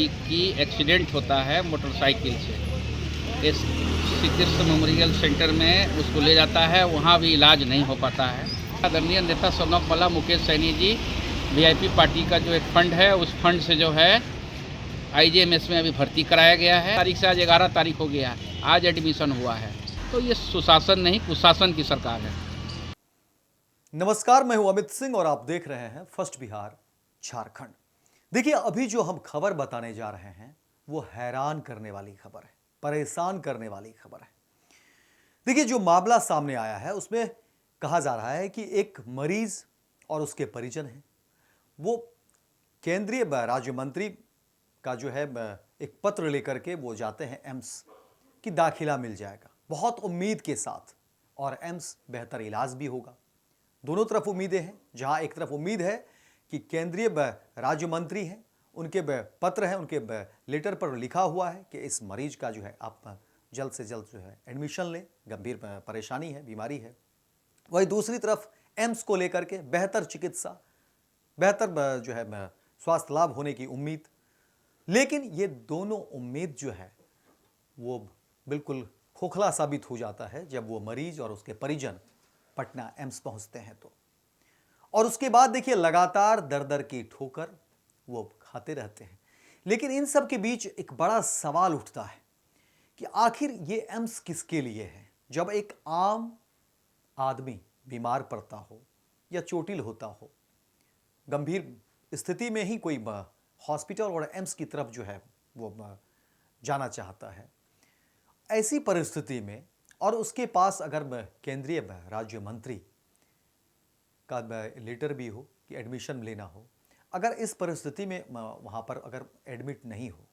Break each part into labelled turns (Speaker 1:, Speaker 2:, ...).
Speaker 1: जी की एक्सीडेंट होता है मोटरसाइकिल से। इस श्री कृष्ण मेमोरियल सेंटर में उसको ले जाता है, वहाँ भी इलाज नहीं हो पाता है। आदरणीय नेता सोनकमला मुकेश सैनी जी वीआईपी पार्टी का जो एक फंड है, उस फंड से जो है आईजीएमएस में अभी भर्ती कराया गया है। तारीख से आज 11 तारीख हो गया है, आज एडमिशन हुआ है। तो ये सुशासन नहीं, कुशासन की सरकार है।
Speaker 2: नमस्कार, मैं हूं अमित सिंह और आप देख रहे हैं फर्स्ट बिहार झारखंड। देखिए, अभी जो हम खबर बताने जा रहे हैं वो हैरान करने वाली खबर है, परेशान करने वाली खबर है। देखिए, जो मामला सामने आया है उसमें कहा जा रहा है कि एक मरीज और उसके परिजन हैं, वो केंद्रीय राज्य मंत्री का जो है एक पत्र लेकर के वो जाते हैं एम्स कि दाखिला मिल जाएगा, बहुत उम्मीद के साथ, और एम्स बेहतर इलाज भी होगा। दोनों तरफ उम्मीदें हैं। जहां एक तरफ उम्मीद है कि केंद्रीय राज्य मंत्री हैं, उनके पत्र हैं, उनके लेटर पर लिखा हुआ है कि इस मरीज का जो है आप जल्द से जल्द जो है एडमिशन लें, गंभीर परेशानी है, बीमारी है। वही दूसरी तरफ एम्स को लेकर के बेहतर चिकित्सा, बेहतर जो है स्वास्थ्य लाभ होने की उम्मीद। लेकिन ये दोनों उम्मीद जो है वो बिल्कुल खोखला साबित हो जाता है जब वो मरीज और उसके परिजन पटना एम्स पहुंचते हैं तो। और उसके बाद देखिए, लगातार दर दर की ठोकर वो खाते रहते हैं। लेकिन इन सब के बीच एक बड़ा सवाल उठता है कि आखिर ये एम्स किसके लिए है। जब एक आम आदमी बीमार पड़ता हो या चोटिल होता हो, गंभीर स्थिति में ही कोई हॉस्पिटल और एम्स की तरफ जो है वो जाना चाहता है, ऐसी परिस्थिति में और उसके पास अगर केंद्रीय राज्य मंत्री का लेटर भी हो कि एडमिशन लेना हो, अगर इस परिस्थिति में वहाँ पर अगर एडमिट नहीं हो,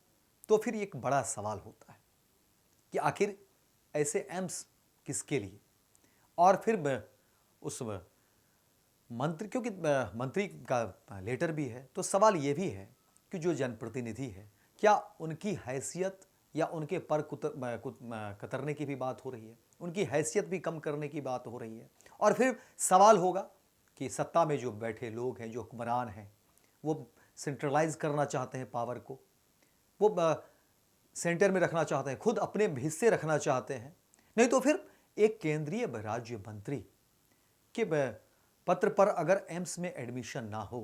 Speaker 2: तो फिर एक बड़ा सवाल होता है कि आखिर ऐसे एम्स किसके लिए। और फिर उस मंत्री, क्योंकि मंत्री का लेटर भी है, तो सवाल ये भी है कि जो जनप्रतिनिधि है, क्या उनकी हैसियत या उनके पर कतरने की भी बात हो रही है, उनकी हैसियत भी कम करने की बात हो रही है। और फिर सवाल होगा कि सत्ता में जो बैठे लोग हैं, जो हुक्मरान हैं, वो सेंट्रलाइज करना चाहते हैं पावर को, वो सेंटर में रखना चाहते हैं, खुद अपने हिस्से रखना चाहते हैं। नहीं तो फिर एक केंद्रीय राज्य मंत्री के पत्र पर अगर एम्स में एडमिशन ना हो,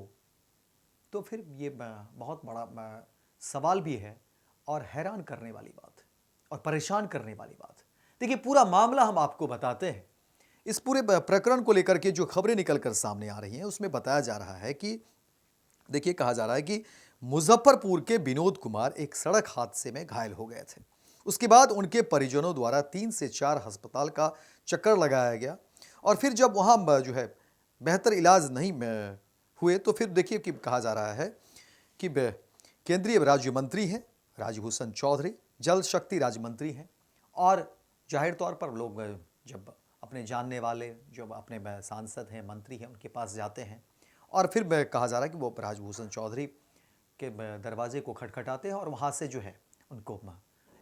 Speaker 2: तो फिर ये बहुत बड़ा सवाल भी है और हैरान करने वाली बात है और परेशान करने वाली बात है। देखिए, पूरा मामला हम आपको बताते हैं। इस पूरे प्रकरण को लेकर के जो खबरें निकल कर सामने आ रही हैं उसमें बताया जा रहा है कि देखिए, कहा जा रहा है कि मुजफ्फरपुर के विनोद कुमार एक सड़क हादसे में घायल हो गए थे। उसके बाद उनके परिजनों द्वारा 3 से 4 अस्पताल का चक्कर लगाया गया और फिर जब वहाँ जो है बेहतर इलाज नहीं हुए, तो फिर देखिए कि कहा जा रहा है कि केंद्रीय राज्य मंत्री हैं राजभूषण चौधरी, जल शक्ति राज्य मंत्री हैं, और जाहिर तौर पर लोग जब अपने जानने वाले, जो अपने सांसद हैं, मंत्री हैं, उनके पास जाते हैं और फिर कहा जा रहा है कि वो राजभूषण चौधरी के दरवाजे को खटखटाते हैं और वहाँ से जो है उनको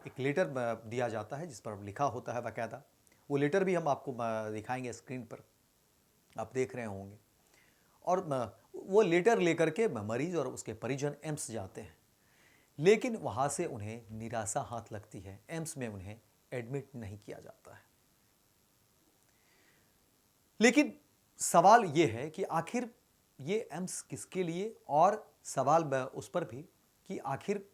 Speaker 2: एक लेटर दिया जाता है जिस पर लिखा होता है बाकायदा। वो लेटर भी हम आपको दिखाएंगे स्क्रीन पर, आप देख रहे होंगे। और वो लेटर लेकर के मरीज और उसके परिजन एम्स जाते हैं, लेकिन वहाँ से उन्हें निराशा हाथ लगती है। एम्स में उन्हें एडमिट नहीं किया जाता है। लेकिन सवाल ये है कि आखिर ये एम्स किसके लिए, और सवाल उस पर भी कि आखिर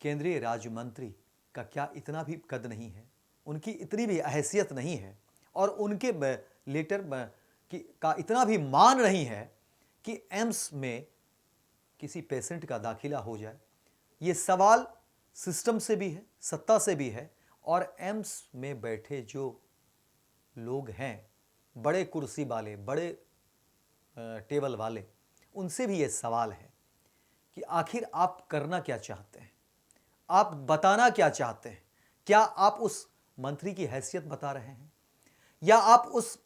Speaker 2: केंद्रीय राज्य मंत्री का क्या इतना भी कद नहीं है, उनकी इतनी भी हैसियत नहीं है और उनके लेटर का इतना भी मान नहीं है कि एम्स में किसी पेशेंट का दाखिला हो जाए। ये सवाल सिस्टम से भी है, सत्ता से भी है, और एम्स में बैठे जो लोग हैं, बड़े कुर्सी वाले, बड़े टेबल वाले, उनसे भी ये सवाल है कि आखिर आप करना क्या चाहते हैं, आप बताना क्या चाहते हैं। क्या आप उस मंत्री की हैसियत बता रहे हैं, या आप उस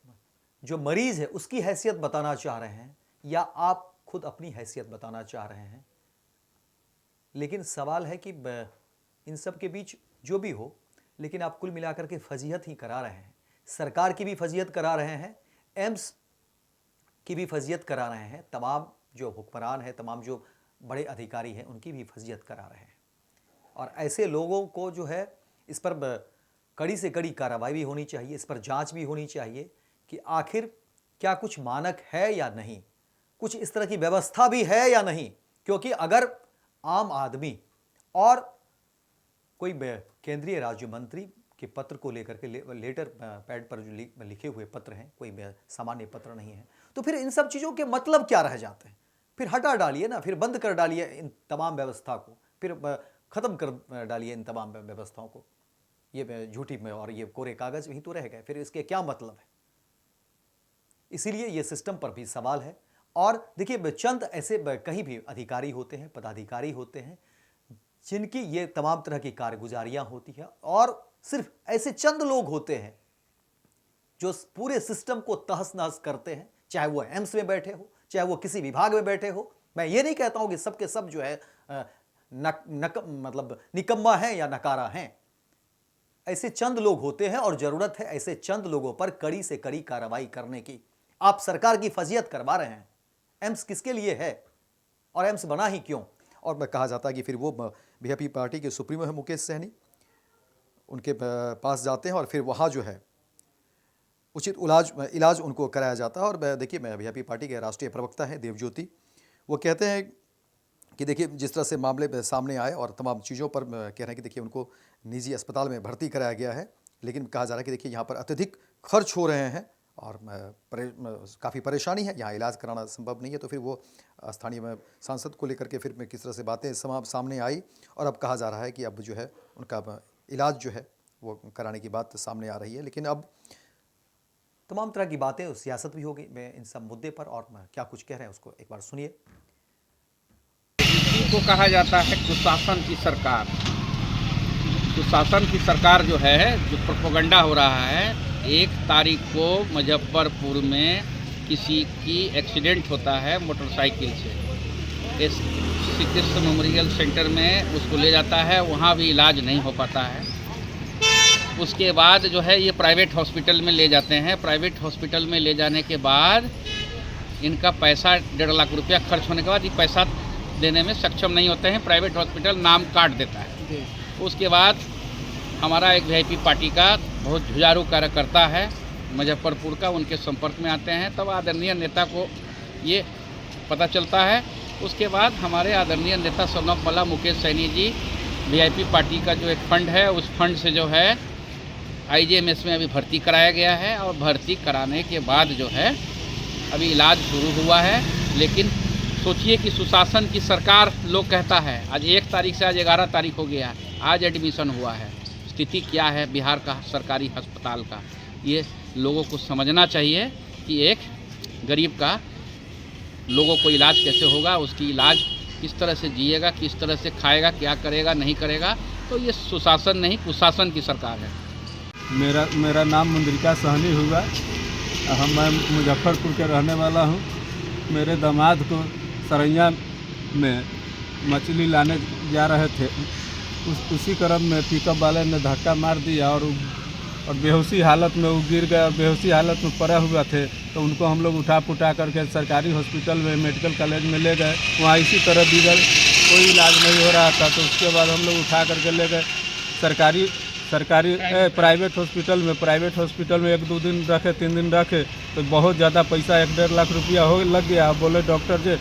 Speaker 2: जो मरीज है उसकी हैसियत बताना चाह रहे हैं, या आप खुद अपनी हैसियत बताना चाह रहे हैं। लेकिन सवाल है कि इन सब के बीच जो भी हो, लेकिन आप कुल मिलाकर के फजीहत ही करा रहे हैं। सरकार की भी फजीहत करा रहे हैं, एम्स की भी फजीहत करा रहे हैं, तमाम जो हुक्मरान हैं, तमाम जो बड़े अधिकारी हैं, उनकी भी फजीहत करा रहे हैं। और ऐसे लोगों को जो है इस पर कड़ी से कड़ी कार्रवाई भी होनी चाहिए, इस पर जांच भी होनी चाहिए कि आखिर क्या कुछ मानक है या नहीं, कुछ इस तरह की व्यवस्था भी है या नहीं। क्योंकि अगर आम आदमी और कोई केंद्रीय राज्य मंत्री के पत्र को लेकर के लेटर पैड पर जो लिखे हुए पत्र हैं, कोई सामान्य पत्र नहीं है, तो फिर इन सब चीज़ों के मतलब क्या रह जाते हैं। फिर हटा डालिए ना, फिर बंद कर डालिए इन तमाम व्यवस्था को, फिर ख़त्म कर डालिए इन तमाम व्यवस्थाओं को। ये झूठी में और ये कोरे कागज़ ही तो रह गए, फिर इसके क्या मतलब है। इसीलिए ये सिस्टम पर भी सवाल है। और देखिए, चंद ऐसे कहीं भी अधिकारी होते हैं, पदाधिकारी होते हैं जिनकी ये तमाम तरह की कारगुजारियां होती हैं, और सिर्फ ऐसे चंद लोग होते हैं जो पूरे सिस्टम को तहस नहस करते हैं, चाहे वो एम्स में बैठे हो, चाहे वो किसी विभाग में बैठे हो। मैं ये नहीं कहता हूं कि सबके सब जो है मतलब निकम्मा है या नकारा हैं। ऐसे चंद लोग होते हैं और जरूरत है ऐसे चंद लोगों पर कड़ी से कड़ी कार्रवाई करने की। आप सरकार की फजीयत करवा रहे हैं। एम्स किसके लिए है और एम्स बना ही क्यों। और मैं कहा जाता है कि फिर वो बीजेपी पार्टी के सुप्रीमो है मुकेश सहनी, उनके पास जाते हैं और फिर वहाँ जो है उचित इलाज उनको कराया जाता है। और देखिए, मैं बीजेपी पार्टी के राष्ट्रीय प्रवक्ता हैं देवज्योति, वो कहते हैं कि देखिए जिस तरह से मामले सामने आए और तमाम चीज़ों पर कह रहे हैं कि देखिए उनको निजी अस्पताल में भर्ती कराया गया है, लेकिन कहा जा रहा है कि देखिए यहाँ पर अत्यधिक खर्च हो रहे हैं और काफ़ी परेशानी है, यहाँ इलाज कराना संभव नहीं है। तो फिर वो स्थानीय सांसद को लेकर के फिर किस तरह से बातें सामने आई और अब कहा जा रहा है कि अब जो है उनका इलाज जो है वो कराने की बात सामने आ रही है। लेकिन अब तमाम तरह की बातें, सियासत भी होगी मैं इन सब मुद्दे पर, और क्या कुछ कह रहे हैं उसको एक बार सुनिए।
Speaker 1: इसी को कहा जाता है कुशासन की सरकार। कुशासन की सरकार जो है, जो प्रोपेगेंडा हो रहा है। 1 तारीख को मुजफ्फरपुर में किसी की एक्सीडेंट होता है मोटरसाइकिल से, श्री कृष्ण मेमोरियल सेंटर में उसको ले जाता है, वहाँ भी इलाज नहीं हो पाता है। उसके बाद जो है ये प्राइवेट हॉस्पिटल में ले जाते हैं। प्राइवेट हॉस्पिटल में ले जाने के बाद इनका पैसा 1.5 लाख रुपया खर्च होने के बाद ये पैसा देने में सक्षम नहीं होते हैं। प्राइवेट हॉस्पिटल नाम काट देता है। उसके बाद हमारा एक वीआईपी पार्टी का बहुत जुझारू कार्यकर्ता है मुजफ्फरपुर का, उनके संपर्क में आते हैं, तब आदरणीय नेता को ये पता चलता है। उसके बाद हमारे आदरणीय नेता सनक मला मुकेश सैनी जी, वीआईपी पार्टी का जो एक फंड है, उस फंड से जो है आईजीएमएस में अभी भर्ती कराया गया है। और भर्ती कराने के बाद जो है अभी इलाज शुरू हुआ है। लेकिन सोचिए कि सुशासन की सरकार लोग कहता है, आज 1 तारीख से आज 11 तारीख हो गया है, आज एडमिशन हुआ है। स्थिति क्या है बिहार का सरकारी अस्पताल का, ये लोगों को समझना चाहिए कि एक गरीब का लोगों को इलाज कैसे होगा, उसकी इलाज किस तरह से जिएगा, किस तरह से खाएगा, क्या करेगा, नहीं करेगा। तो ये सुशासन नहीं कुशासन की सरकार है।
Speaker 3: मेरा नाम मुंद्रिका सहनी हुआ। मैं मुजफ्फरपुर के रहने वाला हूँ। मेरे दामाद को सरैया में मछली लाने जा रहे थे, उसी क्रम में पिकअप वाले ने धक्का मार दिया और बेहोशी हालत में वो गिर गए और बेहोशी हालत में पड़े हुए थे। तो उनको हम लोग उठा पुठा करके सरकारी हॉस्पिटल में मेडिकल कॉलेज में ले गए। वहाँ इसी तरह बिगड़ कोई इलाज नहीं हो रहा था। तो उसके बाद हम लोग उठा करके ले गए प्राइवेट हॉस्पिटल में 1-2 दिन रखे, 3 दिन रखे, तो बहुत ज़्यादा पैसा 1-1.5 लाख रुपया लग गया। बोले डॉक्टर जी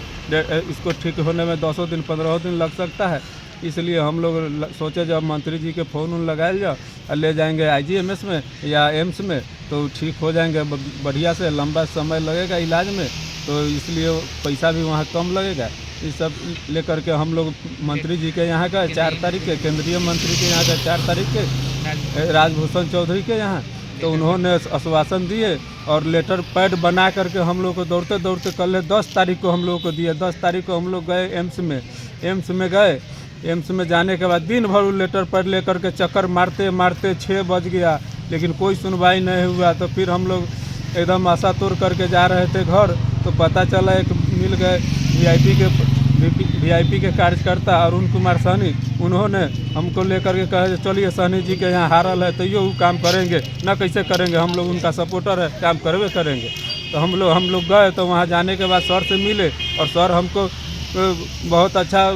Speaker 3: इसको ठीक होने में 10 दिन 15 दिन लग सकता है। इसलिए हम लोग सोचे जब मंत्री जी के फ़ोन लगाए जाओ और ले जाएंगे आईजीएमएस में या एम्स में तो ठीक हो जाएंगे बढ़िया से। लंबा समय लगेगा इलाज में, तो इसलिए पैसा भी वहाँ कम लगेगा। इस सब लेकर के हम लोग मंत्री जी के यहाँ गए 4 तारीख के, केंद्रीय मंत्री के यहाँ गए 4 तारीख के, राजभूषण चौधरी के यहाँ। तो उन्होंने आश्वासन दिए और लेटर पैड बना करके हम लोग को दौड़ते दौड़ते कल 10 तारीख को हम लोग को दिए। 10 तारीख को हम लोग गए एम्स में गए। एम्स में जाने के बाद दिन भर लेटर पैड लेकर के चक्कर मारते मारते 6 बज गया, लेकिन कोई सुनवाई नहीं हुआ। तो फिर हम लोग एकदम आशा तोड़ करके जा रहे थे घर, तो पता चला एक मिल गए वीआईपी के कार्यकर्ता अरुण कुमार सहनी। उन्होंने हमको लेकर के कहे चलिए सहनी जी के यहाँ हारल है तो ये वो काम करेंगे, ना कैसे करेंगे, हम लोग उनका सपोर्टर है, काम करवे करेंगे। तो हम लोग गए। तो वहाँ जाने के बाद सर से मिले और सर हमको बहुत अच्छा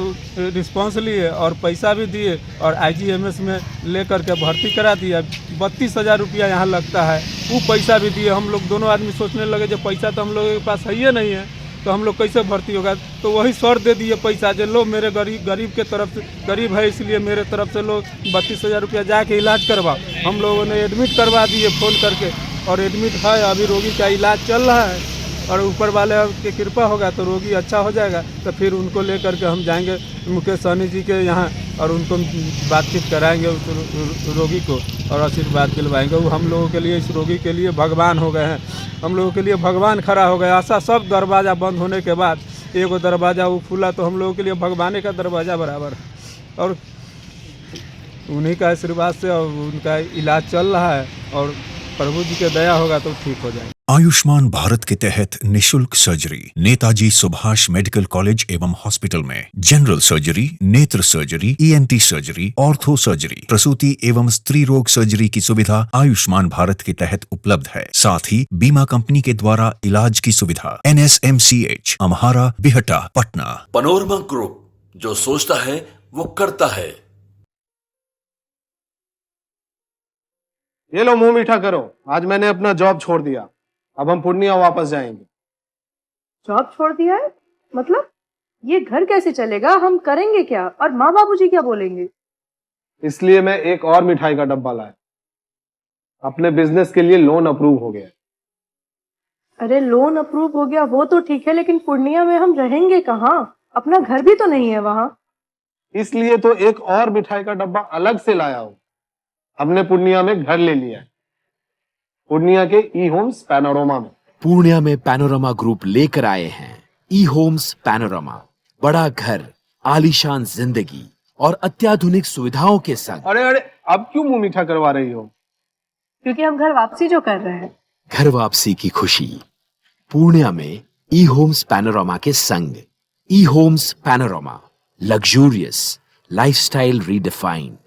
Speaker 3: रिस्पांस लिए और पैसा भी दिए और IGMS में लेकर के भर्ती करा दिया। 32,000 रुपया यहाँ लगता है, वो पैसा भी दिए। हम लोग दोनों आदमी सोचने लगे जो पैसा तो हम लोगों के पास है ही नहीं है, तो हम लोग कैसे भर्ती होगा। तो वही शर्त दे दिए पैसा, जो लो मेरे गरीब के तरफ से, गरीब है इसलिए मेरे तरफ से लो 32,000 रुपया जाके इलाज करवाओ। हम लोगों ने एडमिट करवा दिए फ़ोन करके और एडमिट है, अभी रोगी का इलाज चल रहा है और ऊपर वाले की कृपा होगा तो रोगी अच्छा हो जाएगा। तो फिर उनको लेकर के हम जाएंगे मुकेश सहनी जी के यहाँ और उनको बातचीत कराएंगे उस रोगी को और आशीर्वाद दिलवाएंगे। वो हम लोगों के लिए, इस रोगी के लिए भगवान हो गए हैं, हम लोगों के लिए भगवान खड़ा हो गया। ऐसा सब दरवाज़ा बंद होने के बाद एगो दरवाज़ा वो खुला तो हम लोगों के लिए भगवान का दरवाज़ा बराबर है और उन्हीं का आशीर्वाद से और उनका इलाज चल रहा है और प्रभु जी के दया होगा तो ठीक हो जाएगा।
Speaker 4: आयुष्मान भारत के तहत निशुल्क surgery Netaji Subhash medical college एवं हॉस्पिटल में जनरल सर्जरी, नेत्र surgery, ENT surgery, ortho surgery, प्रसूति एवं स्त्री रोग सर्जरी की सुविधा आयुष्मान भारत के तहत उपलब्ध है। साथ ही बीमा कंपनी के द्वारा इलाज की सुविधा। NSMCH, Amhara, Bihta, Patna.
Speaker 5: Panorama group, जो सोचता है वो करता है।
Speaker 6: ये लो मुंह मीठा करो, आज मैंने अपना जॉब छोड़ दिया, अब हम पूर्णिया वापस जाएंगे।
Speaker 7: जॉब छोड़ दिया है? मतलब ये घर कैसे चलेगा? हम करेंगे क्या और माँ बाबूजी क्या बोलेंगे?
Speaker 6: इसलिए मैं एक और मिठाई का डब्बा लाया, अपने बिजनेस के लिए लोन अप्रूव हो गया।
Speaker 7: अरे लोन अप्रूव हो गया वो तो ठीक है, लेकिन पूर्णिया में हम रहेंगे कहाँ? अपना घर भी तो नहीं है वहाँ।
Speaker 6: इसलिए तो एक और मिठाई का डब्बा अलग से लाया हूँ। हमने पूर्णिया में घर ले लिया है, पूर्णिया के E-Homes पैनोरमा में।
Speaker 5: पूर्णिया में पैनोरमा ग्रुप लेकर आए हैं E-Homes पैनोरमा। बड़ा घर, आलीशान जिंदगी और अत्याधुनिक सुविधाओं के संग।
Speaker 6: अरे अरे, अब क्यों मुंह मीठा करवा रही हो?
Speaker 7: क्योंकि हम घर वापसी जो कर रहे हैं।
Speaker 5: घर वापसी की खुशी पूर्णिया में E-Homes पैनोरमा के संग। E-Homes panorama, luxurious lifestyle redefined.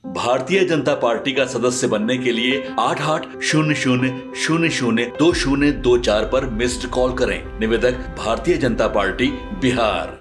Speaker 8: Bharatiya Janata party का सदस्य बनने के लिए 8800002024 पर मिस्ड कॉल करें। निवेदक भारतीय जनता पार्टी बिहार।